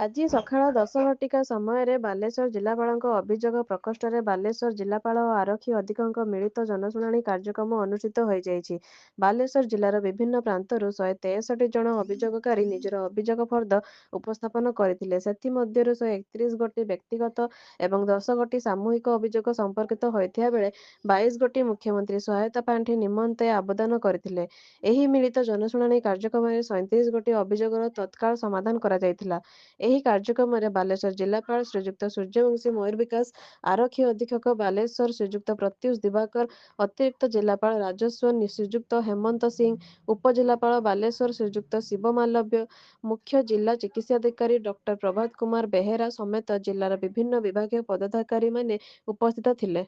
ଆଜି ସକାଳ 10 ଘଟିକା ସମୟରେ ବାଲେଶ୍ୱର ଜିଲ୍ଲାପାଳଙ୍କ ଅଭିଯୋଗ ପ୍ରକୋଷ୍ଠରେ ବାଲେଶ୍ୱର ଜିଲ୍ଲାପାଳ ଓ ଆରକ୍ଷୀ ଅଧିକାରୀଙ୍କ ମିଳିତ ଜନଶୁଣାଣି କାର୍ଯ୍ୟକ୍ରମ ଅନୁଷ୍ଠିତ ହୋଇଯାଇଛି। ବାଲେଶ୍ୱର ଜିଲ୍ଲାର ବିଭିନ୍ନ ପ୍ରାନ୍ତରୁ 163 ଜଣ ଅଭିଯୋଗକାରୀ ନିଜର ଅଭିଯୋଗ ଫର୍ଦ୍ଦ ଉପସ୍ଥାପନ କରିଥିଲେ। ସେଥିମଧ୍ୟରୁ 131 ଗୋଟି ବ୍ୟକ୍ତିଗତ ଏବଂ 10 ଗୋଟି ସାମୂହିକ ଅଭିଯୋଗ ସମ୍ପର୍କିତ ହୋଇଥିବା ବେଳେ 22 ଗୋଟି ମୁଖ୍ୟମନ୍ତ୍ରୀ ସହାୟତା ପାଣ୍ଠି ନିମନ୍ତେ ଆବେଦନ କରିଥିଲେ। ଏହି ମିଳିତ ଜନଶୁଣାଣି କାର୍ଯ୍ୟକ୍ରମରେ 37 ଗୋଟି ଅଭିଯୋଗର ତତ୍କାଳ ସମାଧାନ କରାଯାଇଥିଲା। ଏହି କାର୍ଯ୍ୟକ୍ରମରେ ବାଲେଶ୍ୱର ଜିଲ୍ଲାପାଳ ଶ୍ରୀଯୁକ୍ତ ସୂର୍ଯ୍ୟବଂଶୀ ମୟୂର ବିକାଶ, ଆରକ୍ଷୀ ଅଧୀକ୍ଷକ ବାଲେଶ୍ୱର ଶ୍ରୀଯୁକ୍ତ ପ୍ରତ୍ୟୁଷ ଦିବାକର, ଅତିରିକ୍ତ ଜିଲ୍ଲାପାଳ ରାଜସ୍ୱ ଶ୍ରୀଯୁକ୍ତ ହେମନ୍ତ ସିଂ, ଉପଜିଲ୍ଲାପାଳ ବାଲେଶ୍ୱର ଶ୍ରୀଯୁକ୍ତ ଶିବ ମାଲବ୍ୟ, ମୁଖ୍ୟ ଜିଲ୍ଲା ଚିକିତ୍ସାଧିକାରୀ ଡକ୍ଟର ପ୍ରଭାତ କୁମାର ବେହେରା ସମେତ ଜିଲ୍ଲାର ବିଭିନ୍ନ ବିଭାଗୀୟ ପଦାଧିକାରୀମାନେ ଉପସ୍ଥିତ ଥିଲେ।